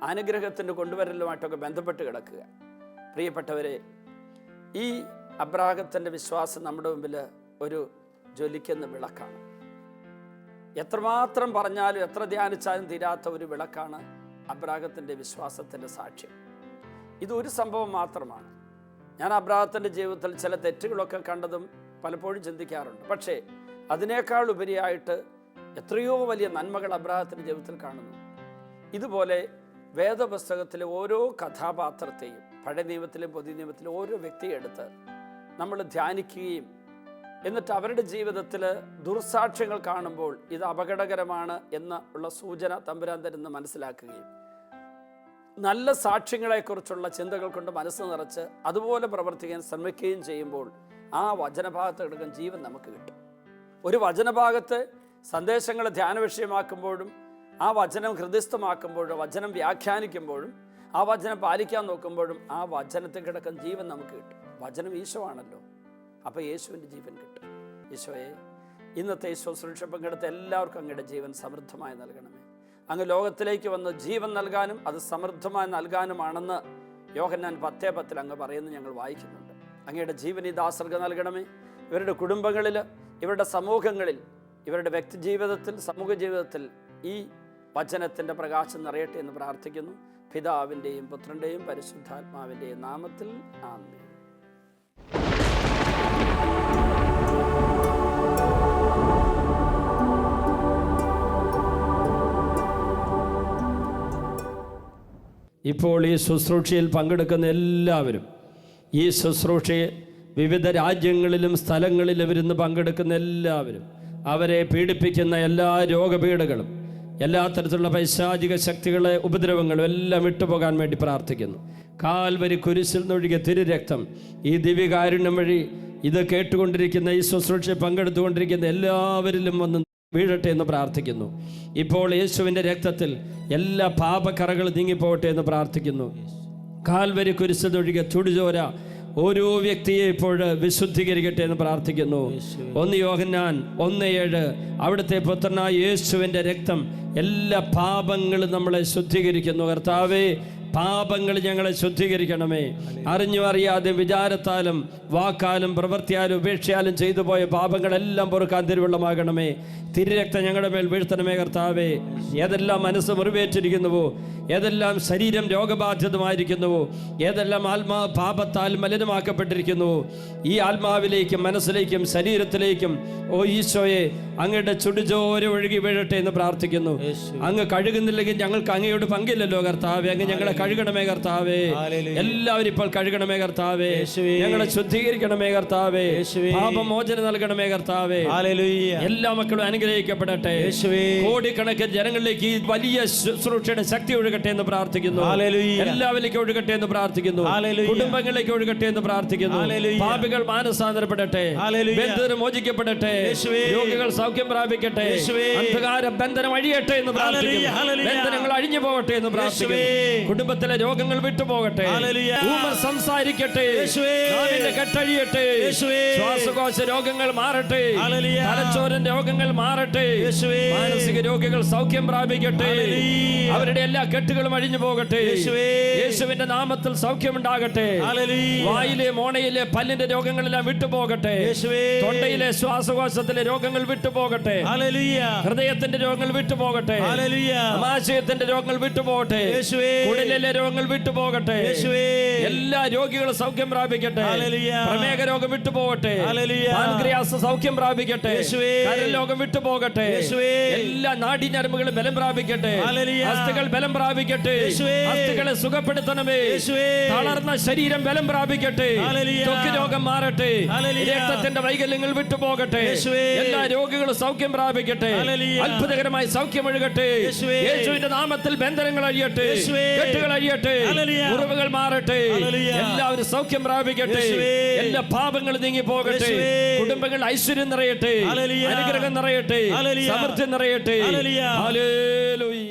അനുഗ്രഹത്തിൻ്റെ കൊണ്ടുവരലുമായിട്ടൊക്കെ ബന്ധപ്പെട്ട് കിടക്കുക. പ്രിയപ്പെട്ടവരെ, ഈ അബ്രാഹത്തിൻ്റെ വിശ്വാസം നമ്മുടെ മുമ്പിൽ ഒരു ജ്വലിക്കുന്ന വിളക്കാണ്. എത്രമാത്രം പറഞ്ഞാലും എത്ര ധ്യാനിച്ചാലും തീരാത്ത ഒരു വിളക്കാണ് അബ്രാഹത്തിൻ്റെ വിശ്വാസത്തിൻ്റെ സാക്ഷ്യം. ഇതൊരു സംഭവം മാത്രമാണ്. ഞാൻ അബ്രാഹത്തിൻ്റെ ജീവിതത്തിൽ ചില തെറ്റുകളൊക്കെ കണ്ടതും പലപ്പോഴും ചിന്തിക്കാറുണ്ട്. പക്ഷേ അതിനേക്കാൾ ഉപരിയായിട്ട് എത്രയോ വലിയ നന്മകൾ അബ്രാഹത്തിൻ്റെ ജീവിതത്തിൽ കാണുന്നു. ഇതുപോലെ വേദപുസ്തകത്തിലെ ഓരോ കഥാപാത്രത്തെയും, പഴയ നിയമത്തിലും പുതിയ നിയമത്തിലും ഓരോ വ്യക്തിയെ എടുത്ത് നമ്മൾ ധ്യാനിക്കുകയും എന്നിട്ട് അവരുടെ ജീവിതത്തിൽ ദുർസാക്ഷ്യങ്ങൾ കാണുമ്പോൾ ഇത് അപകടകരമാണ് എന്നുള്ള സൂചന തമ്പുരാൻ തരുന്ന മനസ്സിലാക്കുകയും നല്ല സാക്ഷ്യങ്ങളെക്കുറിച്ചുള്ള ചിന്തകൾ കൊണ്ട് മനസ്സ് നിറച്ച് അതുപോലെ പ്രവർത്തിക്കാൻ ശ്രമിക്കുകയും ചെയ്യുമ്പോൾ ആ വചനഭാഗത്ത് കിടക്കുന്ന ജീവൻ നമുക്ക് കിട്ടും. ഒരു വചനഭാഗത്ത് സന്ദേശങ്ങൾ ധ്യാന വിഷയമാക്കുമ്പോഴും ആ വചനം ഹൃദയസ്ഥമാക്കുമ്പോഴും വചനം വ്യാഖ്യാനിക്കുമ്പോഴും ആ വചനം പാലിക്കാൻ നോക്കുമ്പോഴും ആ വചനത്തിൽ കിടക്കുന്ന ജീവൻ നമുക്ക് കിട്ടും. വചനം ഈശോ ആണല്ലോ. അപ്പോൾ യേശുവിൻ്റെ ജീവൻ കിട്ടും. ഈശോയെ, ഇന്നത്തെ ശുശ്രൂഷ പങ്കെടുത്ത എല്ലാവർക്കും അങ്ങയുടെ ജീവൻ സമൃദ്ധമായി നൽകണമേ. അങ്ങ് ലോകത്തിലേക്ക് വന്ന് ജീവൻ നൽകാനും അത് സമൃദ്ധമായി നൽകാനുമാണെന്ന് യോഹന്നാൻ 10:10 അങ്ങ് പറയുന്നത് ഞങ്ങൾ വായിക്കുന്നുണ്ട്. അങ്ങയുടെ ജീവൻ ഈ ദാസർക്ക് നൽകണമേ. ഇവരുടെ കുടുംബങ്ങളിൽ, ഇവരുടെ സമൂഹങ്ങളിൽ, ഇവരുടെ വ്യക്തി ജീവിതത്തിൽ, സമൂഹ ജീവിതത്തിൽ ഈ വചനത്തിൻ്റെ പ്രകാശം നിറയട്ടെ എന്ന് പ്രാർത്ഥിക്കുന്നു. പിതാവിൻ്റെയും പുത്രൻ്റെയും പരിശുദ്ധാത്മാവിൻ്റെയും നാമത്തിൽ ആമേൻ. ഇപ്പോൾ ഈ ശുശ്രൂഷയിൽ പങ്കെടുക്കുന്ന എല്ലാവരും, ഈ ശുശ്രൂഷയെ വിവിധ രാജ്യങ്ങളിലും സ്ഥലങ്ങളിലും ഇരുന്ന് പങ്കെടുക്കുന്ന എല്ലാവരും, അവരെ പീഡിപ്പിക്കുന്ന എല്ലാ രോഗപീഠകളും, എല്ലാ തരത്തിലുള്ള പൈശാചിക ശക്തികളെ, ഉപദ്രവങ്ങളും എല്ലാം വിട്ടുപോകാൻ വേണ്ടി പ്രാർത്ഥിക്കുന്നു. കാൽവരി കുരിശിൽ നിന്നൊഴുകിയ തിരുരക്തം ഈ ദിവ്യകാരുണ്യം വഴി ഇത് കേട്ടുകൊണ്ടിരിക്കുന്ന, ഈ ശുശ്രൂഷയെ പങ്കെടുത്തുകൊണ്ടിരിക്കുന്ന എല്ലാവരിലും വന്ന് വീഴട്ടെ എന്ന് പ്രാർത്ഥിക്കുന്നു. ഇപ്പോൾ യേശുവിൻ്റെ രക്തത്തിൽ എല്ലാ പാപക്കറകളും നീങ്ങിപ്പോകട്ടെ എന്ന് പ്രാർത്ഥിക്കുന്നു. കാൽവരി കുരിശിൽ നിന്നൊഴുകിയ ചുടുചോര ഓരോ വ്യക്തിയെ ഇപ്പോൾ വിശുദ്ധീകരിക്കട്ടെ എന്ന് പ്രാർത്ഥിക്കുന്നു. 1 യോഹന്നാൻ 1:7 അവിടുത്തെ പുത്രനായ യേശുവിൻ്റെ രക്തം എല്ലാ പാപങ്ങളും നമ്മളെ ശുദ്ധീകരിക്കുന്നു. കർത്താവേ, പാപങ്ങൾ ഞങ്ങളെ ശുദ്ധീകരിക്കണമേ. അറിഞ്ഞും അറിയാതെ വിചാരത്താലും വാക്കാലും പ്രവൃത്തിയാലും ഉപേക്ഷയാലും ചെയ്തു പോയ പാപങ്ങളെല്ലാം പൊറുക്കാൻ തിരുവള്ളമാകണമേ. തിരുരക്തം ഞങ്ങളുടെ മേൽ വീഴ്ത്തണമേ കർത്താവേ. ഏതെല്ലാം മനസ്സ് മുറിവേറ്റിരിക്കുന്നുവോ, ഏതെല്ലാം ശരീരം രോഗബാധിതമായിരിക്കുന്നുവോ, ഏതെല്ലാം ആത്മാ പാപത്താൽ മലിനമാക്കപ്പെട്ടിരിക്കുന്നുവോ, ഈ ആത്മാവിലേക്കും മനസ്സിലേക്കും ശരീരത്തിലേക്കും ഓ ഈശോയെ അങ്ങയുടെ ചുടുചോര ഒഴുകി വീഴട്ടെ എന്ന് പ്രാർത്ഥിക്കുന്നു. അങ്ങ് കഴുകുന്നില്ലെങ്കിൽ ഞങ്ങൾക്ക് അങ്ങയോട് പങ്കില്ലല്ലോ കർത്താവേ. അങ്ങ് ഞങ്ങളെ കഴുകണമേ കർത്താവേ. എല്ലാവരും ഇപ്പോൾ കഴുകണമേ കർത്താവേ. ഞങ്ങളെ ശുദ്ധീകരിക്കണമേ കർത്താവേ. പാപമോചനം നൽകണമേ കർത്താവേ. എല്ലാ മക്കളും അനുഗ്രഹിക്കപ്പെടട്ടെ. കോടിക്കണക്കിന് ജനങ്ങളിലേക്ക് ഈ വലിയ ശുശ്രൂഷയുടെ ശക്തി ഒഴുകട്ടെ എന്ന് പ്രാർത്ഥിക്കുന്നു. എല്ലാവരിലേക്കും ഒഴുകട്ടെ എന്ന് പ്രാർത്ഥിക്കുന്നു. കുടുംബങ്ങളിലേക്ക് ഒഴുകട്ടെ എന്ന് പ്രാർത്ഥിക്കുന്നു. പാപികൾ മാനസാന്തരപ്പെടട്ടെ, ബന്ധനം മോചിക്കപ്പെടട്ടെ, രോഗികൾ സൗഖ്യം പ്രാപിക്കട്ടെ, അന്ധകാര ബന്ധനം അഴിയട്ടെ എന്ന് പ്രാർത്ഥിക്കുന്നു. ബന്ധനങ്ങൾ അഴിഞ്ഞു പോകട്ടെ എന്ന് പ്രാർത്ഥിക്കുന്നു. രൂപത്തിലെ രോഗങ്ങൾ വിട്ടുപോകട്ടെ. ഊമർ സംസാരിക്കട്ടെ. നാവിന്റെ കെട്ടഴിയട്ടെ. ശ്വാസകോശ രോഗങ്ങൾ മാറട്ടെ. തലച്ചോറിന്റെ രോഗങ്ങൾ മാറട്ടെ. മാനസിക രോഗികൾ സൗഖ്യം പ്രാപിക്കട്ടെ. അവരുടെ എല്ലാ കെട്ടുകളും അഴിഞ്ഞു പോകട്ടെ. യേശുവിന്റെ നാമത്തിൽ സൗഖ്യമുണ്ടാകട്ടെ. വായിലെ മോണയിലെ പല്ലിന്റെ രോഗങ്ങളെല്ലാം വിട്ടുപോകട്ടെ. തൊണ്ടയിലെ ശ്വാസകോശത്തിലെ രോഗങ്ങൾ വിട്ടുപോകട്ടെ. ഹൃദയത്തിന്റെ രോഗങ്ങൾ വിട്ടുപോകട്ടെ. ആമാശയത്തിന്റെ രോഗങ്ങൾ വിട്ടുപോകട്ടെ. കുടലിലെ രോഗങ്ങൾ വിട്ടുപോകട്ടെ. എല്ലാ രോഗികളും സൗഖ്യം പ്രാപിക്കട്ടെ. പ്രമേഹ രോഗം വിട്ടുപോകട്ടെ. പാൻക്രിയാസ് സൗഖ്യം പ്രാപിക്കട്ടെ. കരൾ രോഗം വിട്ടുപോകട്ടെ. എല്ലാ നാഡീഞരമ്പുകളും ബലം പ്രാപിക്കട്ടെ. അസ്ഥികൾ ബലം പ്രാപിക്കട്ടെ. അസ്ഥികളെ സുഖപ്പെടുത്തണമേ. തളർന്ന ശരീരം ബലം പ്രാപിക്കട്ടെ. ത്വക്ക് രോഗം മാറട്ടെ. രക്തത്തിന്റെ വൈകല്യങ്ങൾ വിട്ടുപോകട്ടെ. എല്ലാ രോഗികളും സൗഖ്യം പ്രാപിക്കട്ടെ. അത്ഭുതകരമായി സൗഖ്യം ഒഴുകട്ടെ. യേശുവിന്റെ നാമത്തിൽ ബന്ധനങ്ങൾ അഴിയട്ടെ. കെട്ടുകൾ അഴിയട്ടെ. മുറിവുകൾ മാറട്ടെ. എല്ലാവരും സൗഖ്യം പ്രാപിക്കട്ടെ. എല്ലാ പാപങ്ങളും നീങ്ങി പോകട്ടെ. കുടുംബങ്ങൾ ഐശ്വര്യം നിറയട്ടെ. അനുഗ്രഹം നിറയട്ടെ. സമൃദ്ധി നിറയട്ടെ. ഹല്ലേലൂയ.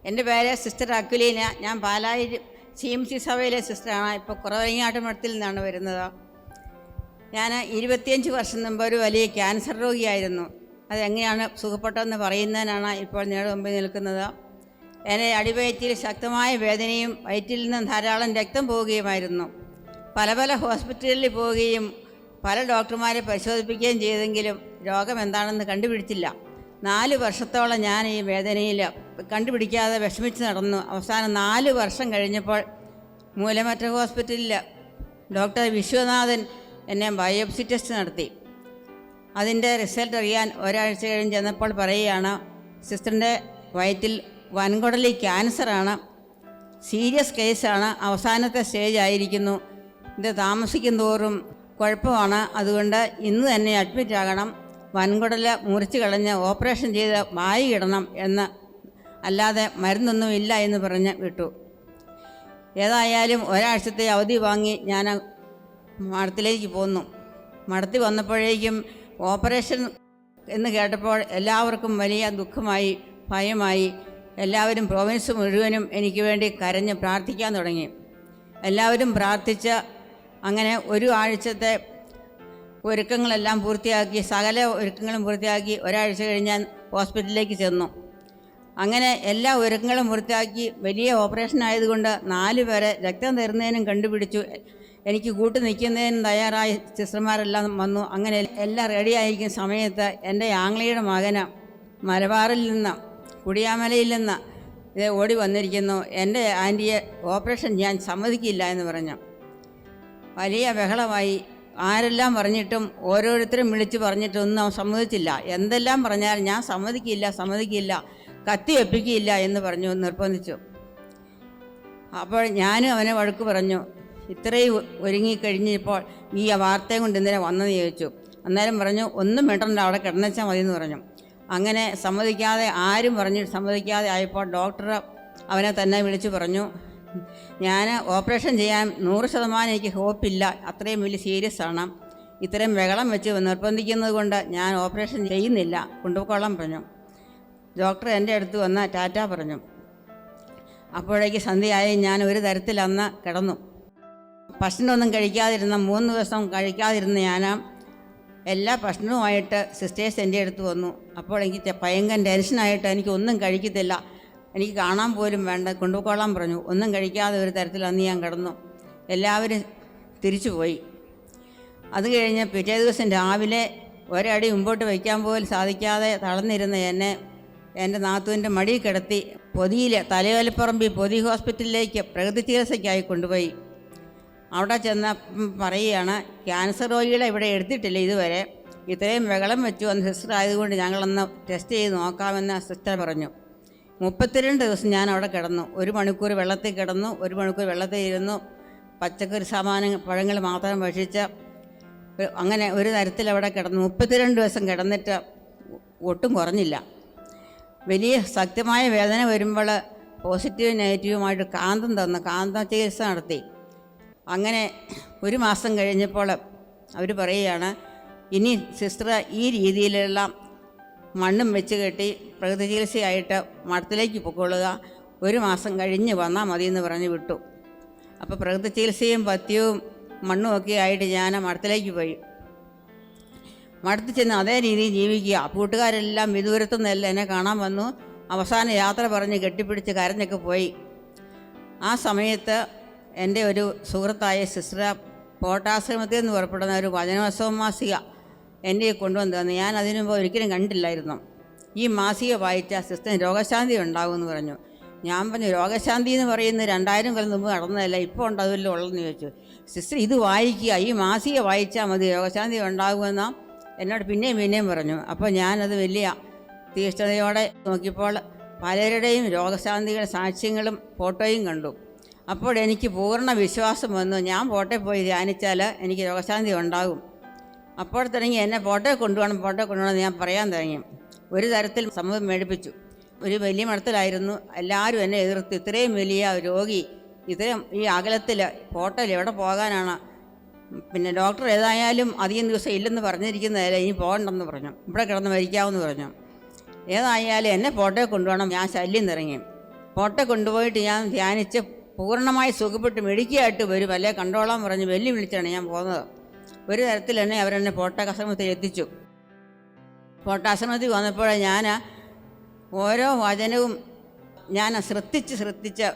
എൻ്റെ പേര് സിസ്റ്റർ അക്കുലീന. ഞാൻ പാലായി CMC സഭയിലെ സിസ്റ്ററാണ്. ഇപ്പോൾ കുറവങ്ങാട്ട് മഠത്തിൽ നിന്നാണ് വരുന്നത്. ഞാൻ 25 വർഷം മുമ്പ് ഒരു വലിയ ക്യാൻസർ രോഗിയായിരുന്നു. അതെങ്ങനെയാണ് സുഖപ്പെട്ടതെന്ന് പറയുന്നതിനാണ് ഇപ്പോൾ നിങ്ങളുടെ മുമ്പിൽ നിൽക്കുന്നത്. എൻ്റെ അടിവയറ്റിൽ ശക്തമായ വേദനയും വയറ്റിൽ നിന്നും ധാരാളം രക്തം പോവുകയുമായിരുന്നു. പല ഹോസ്പിറ്റലിൽ പോവുകയും പല ഡോക്ടർമാരെ പരിശോധിപ്പിക്കുകയും ചെയ്തെങ്കിലും രോഗം എന്താണെന്ന് കണ്ടുപിടിച്ചില്ല. 4 വർഷത്തോളം ഞാൻ ഈ വേദനയിൽ കണ്ടുപിടിക്കാതെ വിഷമിച്ച് നടന്നു. അവസാനം 4 വർഷം കഴിഞ്ഞപ്പോൾ മൂലമറ്റ ഹോസ്പിറ്റലിൽ ഡോക്ടർ വിശ്വനാഥൻ എന്നെ ബയോപ്സി ടെസ്റ്റ് നടത്തി. അതിൻ്റെ റിസൾട്ട് അറിയാൻ ഒരാഴ്ച കഴിഞ്ഞ് ചെന്നപ്പോൾ പറയുകയാണ്, സിസ്റ്ററിൻ്റെ വയറ്റിൽ വൻകുടലിൽ ക്യാൻസറാണ്, സീരിയസ് കേസാണ്, അവസാനത്തെ സ്റ്റേജ് ആയിരിക്കുന്നു, ഇത് താമസിക്കും തോറും കുഴപ്പമാണ്, അതുകൊണ്ട് ഇന്ന് തന്നെ അഡ്മിറ്റ് ആകണം, വൻകുടൽ മുറിച്ച് കളഞ്ഞ് ഓപ്പറേഷൻ ചെയ്ത് വായി ഇടണം എന്ന്, അല്ലാതെ മരുന്നൊന്നുമില്ല എന്ന് പറഞ്ഞ് വിട്ടു. ഏതായാലും ഒരാഴ്ചത്തെ അവധി വാങ്ങി ഞാൻ മഠത്തിലേക്ക് പോന്നു. മഠത്തിൽ വന്നപ്പോഴേക്കും ഓപ്പറേഷൻ എന്ന് കേട്ടപ്പോൾ എല്ലാവർക്കും വലിയ ദുഃഖമായി, ഭയമായി. എല്ലാവരും പ്രോവിൻസ് മുഴുവനും എനിക്ക് വേണ്ടി കരഞ്ഞ് പ്രാർത്ഥിക്കാൻ തുടങ്ങി. എല്ലാവരും പ്രാർത്ഥിച്ച് അങ്ങനെ ഒരു ആഴ്ചത്തെ ഒരുക്കങ്ങളെല്ലാം പൂർത്തിയാക്കി, സകല ഒരുക്കങ്ങളും പൂർത്തിയാക്കി ഒരാഴ്ച കഴിഞ്ഞ് ഞാൻ ഹോസ്പിറ്റലിലേക്ക് ചെന്നു. അങ്ങനെ എല്ലാ ഒരുക്കങ്ങളും പൂർത്തിയാക്കി. വലിയ ഓപ്പറേഷൻ ആയതുകൊണ്ട് 4 പേരെ രക്തം തരുന്നതിനും കണ്ടുപിടിച്ചു. എനിക്ക് കൂട്ടു നിൽക്കുന്നതിനും തയ്യാറായ സിസ്റ്റർമാരെല്ലാം വന്നു. അങ്ങനെ എല്ലാം റെഡിയായിരിക്കുന്ന സമയത്ത് എൻ്റെ ആംഗ്ലയുടെ മകന് മലബാറിൽ നിന്ന്, കുടിയാമലയിൽ നിന്ന് ഇത് ഓടി വന്നിരിക്കുന്നു. എൻ്റെ ആൻറ്റിയെ ഓപ്പറേഷൻ ഞാൻ സമ്മതിക്കില്ല എന്ന് പറഞ്ഞു. വലിയ ബഹളമായി. ആരെല്ലാം പറഞ്ഞിട്ടും ഓരോരുത്തരും വിളിച്ച് പറഞ്ഞിട്ടൊന്നും അവൻ സമ്മതിച്ചില്ല. എന്തെല്ലാം പറഞ്ഞാലും ഞാൻ സമ്മതിക്കില്ല, കത്തി വെപ്പിക്കില്ല എന്ന് പറഞ്ഞു, നിർബന്ധിച്ചു. അപ്പോൾ ഞാനും അവനെ വഴക്ക് പറഞ്ഞു. ഇത്രയും ഒരുങ്ങിക്കഴിഞ്ഞപ്പോൾ ഈ വാർത്തയും കൊണ്ട് എന്തിനാ വന്നെന്ന് ചോദിച്ചു. അന്നേരം പറഞ്ഞു, ഒന്നും വേണ്ടണ്ട, അവിടെ കിടന്നുവെച്ചാൽ മതി എന്ന് പറഞ്ഞു. അങ്ങനെ സമ്മതിക്കാതെ, ആരും സമ്മതിക്കാതെ ആയപ്പോൾ ഡോക്ടർ അവനെ തന്നെ വിളിച്ചു പറഞ്ഞു, ഞാൻ ഓപ്പറേഷൻ ചെയ്യാൻ 100% എനിക്ക് ഹോപ്പില്ല, അത്രയും വലിയ സീരിയസ് ആണ്, ഇത്രയും ബഹളം വെച്ച് നിർബന്ധിക്കുന്നത് കൊണ്ട് ഞാൻ ഓപ്പറേഷൻ ചെയ്യുന്നില്ല, കൊണ്ടുപോയിക്കൊള്ളാൻ പറഞ്ഞു. ഡോക്ടർ എൻ്റെ അടുത്ത് വന്ന് ടാറ്റ പറഞ്ഞു. അപ്പോഴേക്ക് സന്ധ്യയായി. ഞാൻ ഒരു തരത്തിൽ അന്ന് കിടന്നു. ഭക്ഷണമൊന്നും കഴിക്കാതിരുന്ന 3 ദിവസം കഴിക്കാതിരുന്ന ഞാൻ എല്ലാ ഭക്ഷണവുമായിട്ട് സിസ്റ്റേഴ്സ് എൻ്റെ അടുത്ത് വന്നു. അപ്പോൾ എനിക്ക് ഭയങ്കര ടെൻഷനായിട്ട് എനിക്കൊന്നും കഴിക്കത്തില്ല, എനിക്ക് കാണാൻ പോലും വേണ്ട, കൊണ്ടുപോയിക്കൊള്ളാൻ പറഞ്ഞു. ഒന്നും കഴിക്കാതെ ഒരു തരത്തിൽ അന്ന് ഞാൻ കിടന്നു. എല്ലാവരും തിരിച്ചു പോയി. അത് കഴിഞ്ഞ് പിറ്റേ ദിവസം രാവിലെ ഒരടി മുമ്പോട്ട് വയ്ക്കാൻ പോലും സാധിക്കാതെ തളർന്നിരുന്ന എന്നെ എൻ്റെ നാത്തൂൻ്റെ മടിയിൽ കിടത്തി പൊതിയിൽ തലയോലപ്പറമ്പി പൊതി ഹോസ്പിറ്റലിലേക്ക് പ്രകൃതി ചികിത്സയ്ക്കായി കൊണ്ടുപോയി. അവിടെ ചെന്ന് പറയുകയാണ്, ക്യാൻസർ രോഗികളെ ഇവിടെ എടുത്തിട്ടില്ല ഇതുവരെ, ഇത്രയും ബഹളം വെച്ചു വന്ന് സിസ്റ്റർ ആയതുകൊണ്ട് ഞങ്ങളൊന്ന് ടെസ്റ്റ് ചെയ്ത് നോക്കാമെന്ന് സിസ്റ്റർ പറഞ്ഞു. 32 ദിവസം ഞാൻ അവിടെ കിടന്നു. 1 മണിക്കൂർ വെള്ളത്തിൽ കിടന്നു, 1 മണിക്കൂർ വെള്ളത്തിൽ ഇരുന്നു, പച്ചക്കറി സാമാനം പഴങ്ങൾ മാത്രം ഭക്ഷിച്ച് അങ്ങനെ ഒരു തരത്തിൽ അവിടെ കിടന്നു. 32 ദിവസം കിടന്നിട്ട് ഒട്ടും കുറഞ്ഞില്ല. വലിയ ശക്തമായ വേദന വരുമ്പോൾ പോസിറ്റീവ് നെഗറ്റീവുമായിട്ട് കാന്തം തന്നു, കാന്തം ചികിത്സ നടത്തി. അങ്ങനെ 1 മാസം കഴിഞ്ഞപ്പോൾ അവർ പറയുകയാണ്, ഇനി സിസ്റ്റർ ഈ രീതിയിലുള്ള മണ്ണും വെച്ച് കെട്ടി പ്രകൃതി ചികിത്സയായിട്ട് മഠത്തിലേക്ക് പൊക്കൊള്ളുക, 1 മാസം കഴിഞ്ഞ് വന്നാൽ മതി എന്ന് പറഞ്ഞ് വിട്ടു. അപ്പോൾ പ്രകൃതി ചികിത്സയും പഥ്യവും മണ്ണും ഒക്കെ ആയിട്ട് ഞാൻ മഠത്തിലേക്ക് പോയി. മഠത്തിൽ ചെന്ന് അതേ രീതിയിൽ ജീവിക്കുക. കൂട്ടുകാരെല്ലാം വിദൂരത്തു നിന്നെല്ലാം എന്നെ കാണാൻ വന്നു. അവസാന യാത്ര പറഞ്ഞ് കെട്ടിപ്പിടിച്ച് കരഞ്ഞൊക്കെ പോയി. ആ സമയത്ത് എൻ്റെ ഒരു സുഹൃത്തായ സിസ്റ്റർ പോട്ടാശ്രമത്തിൽ നിന്ന് പുറപ്പെടുന്ന ഒരു വചനോത്സവ മാസിക എൻ്റെ കൊണ്ടുവന്ന് തന്നു. ഞാൻ അതിനു മുമ്പ് ഒരിക്കലും കണ്ടില്ലായിരുന്നു. ഈ മാസിക വായിച്ച സിസ്റ്ററിന് രോഗശാന്തി ഉണ്ടാകുമെന്ന് പറഞ്ഞു. ഞാൻ പറഞ്ഞു, രോഗശാന്തി എന്ന് പറയുന്നത് 2000 കൊല്ലം മുമ്പ് നടന്നതല്ല, ഇപ്പോൾ ഉണ്ടാവില്ല ഉള്ളതെന്ന് ചോദിച്ചു. സിസ്റ്റർ ഇത് വായിക്കുക, ഈ മാസിക വായിച്ചാൽ മതി, രോഗശാന്തി ഉണ്ടാകുമെന്ന് എന്നോട് പിന്നെയും പറഞ്ഞു. അപ്പോൾ ഞാനത് വലിയ തീഷ്ണതയോടെ നോക്കിയപ്പോൾ പലരുടെയും രോഗശാന്തികളുടെ സാക്ഷ്യങ്ങളും ഫോട്ടോയും കണ്ടു. അപ്പോൾ എനിക്ക് പൂർണ്ണ വിശ്വാസം വന്നു, ഞാൻ ഫോട്ടോ പോയി ധ്യാനിച്ചാൽ എനിക്ക് രോഗശാന്തി ഉണ്ടാകും. അപ്പോൾ തുടങ്ങി എന്നെ ഫോട്ടോ കൊണ്ടുപോകണം ഞാൻ പറയാൻ തുടങ്ങി. ഒരു തരത്തിൽ സമൂഹം മേടിപ്പിച്ചു. ഒരു വലിയ മഠത്തിലായിരുന്നു, എല്ലാവരും എന്നെ എതിർത്ത്, ഇത്രയും വലിയ രോഗി ഇത്രയും ഈ അകലത്തിൽ ഫോട്ടോയിൽ എവിടെ പോകാനാണ്, പിന്നെ ഡോക്ടർ ഏതായാലും അധികം ദിവസം ഇല്ലെന്ന് പറഞ്ഞിരിക്കുന്നതല്ല, ഇനി പോകണ്ടെന്ന് പറഞ്ഞു, ഇവിടെ കിടന്ന് മരിക്കാമെന്ന് പറഞ്ഞു. ഏതായാലും എന്നെ ഫോട്ടോ കൊണ്ടുപോകണം, ഞാൻ ശല്യം ഇറങ്ങി. ഫോട്ടോ കൊണ്ടുപോയിട്ട് ഞാൻ ധ്യാനിച്ച് പൂർണ്ണമായി സുഖപ്പെട്ട് മെഡിക്കായിട്ട് വരും, അല്ലേ കണ്ടോളാൻ പറഞ്ഞ് വെല്ലുവിളിച്ചാണ് ഞാൻ പോകുന്നത്. ഒരു തരത്തിൽ തന്നെ അവരെന്നെ ഫോട്ടോശ്രമത്തിൽ എത്തിച്ചു. ഫോട്ടോശ്രമത്തിൽ വന്നപ്പോൾ ഞാൻ ഓരോ വചനവും ഞാൻ ശ്രദ്ധിച്ച്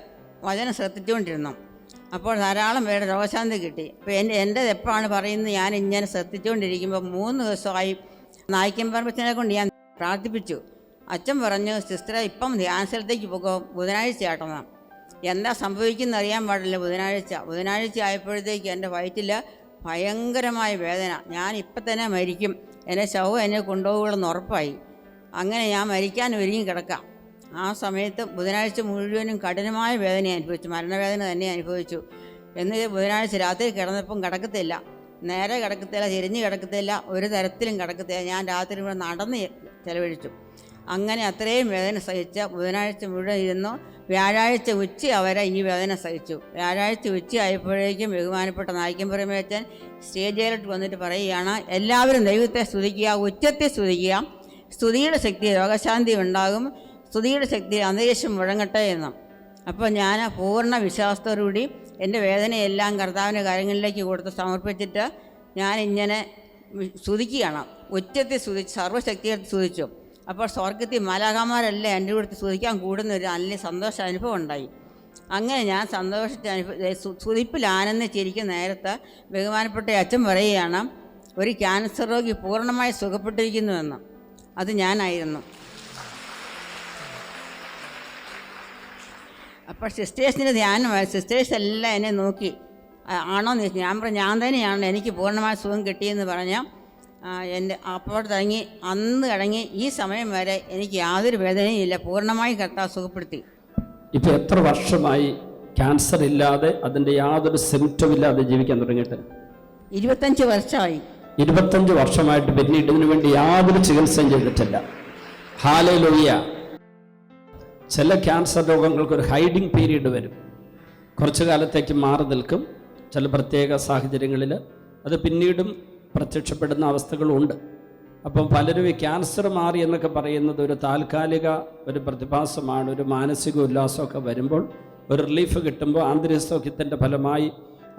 വചനം ശ്രദ്ധിച്ചുകൊണ്ടിരുന്നു. അപ്പോൾ ധാരാളം പേരുടെ രോഗശാന്തി കിട്ടി. അപ്പോൾ എൻ്റെ എപ്പോഴാണ് പറയുന്നത്, ഞാൻ ഇങ്ങനെ ശ്രദ്ധിച്ചുകൊണ്ടിരിക്കുമ്പോൾ 3 ദിവസമായി നായിക്കമ്പറമ്പച്ചനെ കൊണ്ട് ഞാൻ പ്രാർത്ഥിപ്പിച്ചു. അച്ഛൻ പറഞ്ഞു, സിസ്റ്ററെ ഇപ്പം ധ്യാനസ്ഥലത്തേക്ക് പോകും, ബുധനാഴ്ച ആട്ടെന്ന്. എന്താ സംഭവിക്കുന്നത് അറിയാൻ പാടില്ല. ബുധനാഴ്ച ആയപ്പോഴത്തേക്ക് എൻ്റെ വയറ്റിൽ ഭയങ്കരമായ വേദന. ഞാൻ ഇപ്പം തന്നെ മരിക്കും, എൻ്റെ ശവം എന്നെ കൊണ്ടുപോകുമെന്ന് ഉറപ്പായി. അങ്ങനെ ഞാൻ മരിക്കാൻ ഒരുങ്ങി കിടക്കാം. ആ സമയത്ത് ബുധനാഴ്ച മുഴുവനും കഠിനമായ വേദന അനുഭവിച്ചു, മരണവേദന തന്നെ അനുഭവിച്ചു. എന്നിട്ട് ബുധനാഴ്ച രാത്രി കിടന്നപ്പം കിടക്കത്തില്ല, നേരെ കിടക്കത്തില്ല, തിരിഞ്ഞ് കിടക്കത്തില്ല, ഒരു തരത്തിലും കിടക്കത്തില്ല. ഞാൻ രാത്രി ഇവിടെ നടന്ന് ചെലവഴിച്ചു. അങ്ങനെ അത്രയും വേദന സഹിച്ച ബുധനാഴ്ച മുഴുവൻ ഇരുന്നു. വ്യാഴാഴ്ച ഉച്ച വരെ ഈ വേദന സഹിച്ചു. വ്യാഴാഴ്ച ഉച്ച ആയപ്പോഴേക്കും ബഹുമാനപ്പെട്ട നായിക്കമ്പറമ്പച്ചൻ സ്റ്റേജിലോട്ട് വന്നിട്ട് പറയുകയാണ്, എല്ലാവരും ദൈവത്തെ സ്തുതിക്കുക, ഉച്ചത്തെ സ്തുതിക്കുക, സ്തുതിയുടെ ശക്തി രോഗശാന്തി ഉണ്ടാകും, സ്തുതിയുടെ ശക്തി അന്തരീക്ഷം മുഴങ്ങട്ടെ എന്ന്. അപ്പോൾ ഞാൻ പൂർണ്ണ വിശ്വാസത്തോടുകൂടി എൻ്റെ വേദനയെല്ലാം കർത്താവിൻ്റെ കാര്യങ്ങളിലേക്ക് കൊടുത്ത് സമർപ്പിച്ചിട്ട് ഞാനിങ്ങനെ സ്തുതിക്കുകയാണ്. ഉച്ചത്തിൽ സ്തുതിച്ച് സർവ്വശക്തിയെടുത്ത് സ്തുതിച്ചു. അപ്പോൾ സ്വർഗത്തിൽ മാലാഖമാരെല്ലാം എൻ്റെ കൂടെ സ്തുതിക്കാൻ കൂടുന്നൊരു നല്ല സന്തോഷ അനുഭവം ഉണ്ടായി. അങ്ങനെ ഞാൻ സ്തുതിപ്പിൽ ആനന്ദിച്ചിരിക്കുന്ന നേരത്ത് ബഹുമാനപ്പെട്ട അച്ഛൻ പറയുകയാണ്, ഒരു ക്യാൻസർ രോഗി പൂർണ്ണമായി സുഖപ്പെട്ടിരിക്കുന്നുവെന്ന്. അത് ഞാനായിരുന്നു. അപ്പോൾ സിസ്റ്റേഴ്സിൻ്റെ ധ്യാനമായി. സിസ്റ്റേഴ്സ് എല്ലാം എന്നെ നോക്കി, ആണോന്ന് ചോദിച്ചു. ഞാൻ പറഞ്ഞു, ഞാൻ തന്നെയാണ്, എനിക്ക് പൂർണ്ണമായ സുഖം കിട്ടിയെന്ന് പറഞ്ഞാൽ അപ്പോൾ തുടങ്ങി അന്ന് തുടങ്ങി ഈ സമയം വരെ എനിക്ക് യാതൊരു വേദനയും ഇല്ല, പൂർണ്ണമായി കർത്താവ് സുഖപ്പെടുത്തി. ഇപ്പോൾ എത്ര വർഷമായി ക്യാൻസർ ഇല്ലാതെ, അതിൻ്റെ യാതൊരു സിംറ്റം ഇല്ലാതെ ജീവിക്കാൻ തുടങ്ങിയിട്ട്? 25 വർഷമായി. 25 വർഷമായിട്ട് പിന്നീട് ഇതിനു വേണ്ടി യാതൊരു ചികിത്സയും ചെയ്തിട്ടില്ല. ഹല്ലേലൂയ. ചില ക്യാൻസർ രോഗങ്ങൾക്ക് ഒരു ഹൈഡിങ് പീരീഡ് വരും, കുറച്ചു കാലത്തേക്ക് മാറി നിൽക്കും. ചില പ്രത്യേക സാഹചര്യങ്ങളിൽ അത് പിന്നീടും പ്രത്യക്ഷപ്പെടുന്ന അവസ്ഥകളുണ്ട്. അപ്പം പലരും ഈ ക്യാൻസർ മാറി എന്നൊക്കെ പറയുന്നത് ഒരു താൽക്കാലിക ഒരു പ്രതിഭാസമാണ്. ഒരു മാനസിക ഉല്ലാസമൊക്കെ വരുമ്പോൾ, ഒരു റിലീഫ് കിട്ടുമ്പോൾ ആന്തരിക സൗഖ്യത്തിൻ്റെ ഫലമായി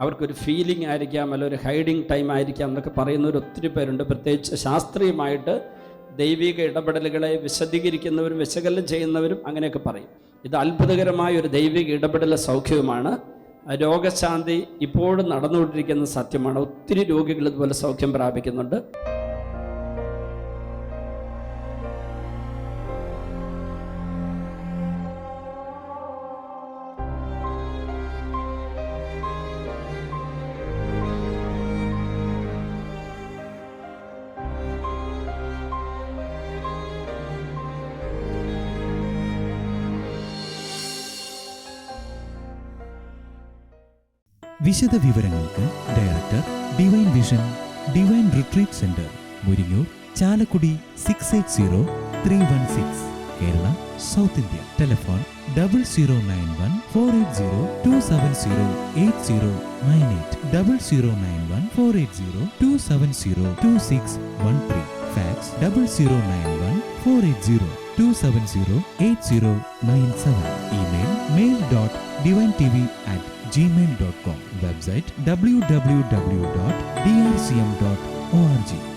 അവർക്കൊരു ഫീലിംഗ് ആയിരിക്കാം, അല്ല ഒരു ഹൈഡിങ് ടൈം ആയിരിക്കാം എന്നൊക്കെ പറയുന്നവർ ഒത്തിരി പേരുണ്ട്. പ്രത്യേകിച്ച് ശാസ്ത്രീയമായിട്ട് ദൈവിക ഇടപെടലുകളെ വിശദീകരിക്കുന്നവരും വിശകലനം ചെയ്യുന്നവരും അങ്ങനെയൊക്കെ പറയും. ഇത് അത്ഭുതകരമായ ഒരു ദൈവിക ഇടപെടൽ സൗഖ്യവുമാണ്. രോഗശാന്തി ഇപ്പോഴും നടന്നുകൊണ്ടിരിക്കുന്ന സത്യമാണ്. ഒത്തിരി രോഗികൾ ഇതുപോലെ സൗഖ്യം പ്രാപിക്കുന്നുണ്ട്. വിശദ വിവരങ്ങൾക്ക് director, divine vision, divine retreat centre, Muringoor, Chalakudy 680316, Kerala, south India. Telephone 0091 480 270 80. 9800914802702613. Fax 00914802708097. Email mail.divinetv@gmail.com. Website www.drcm.org.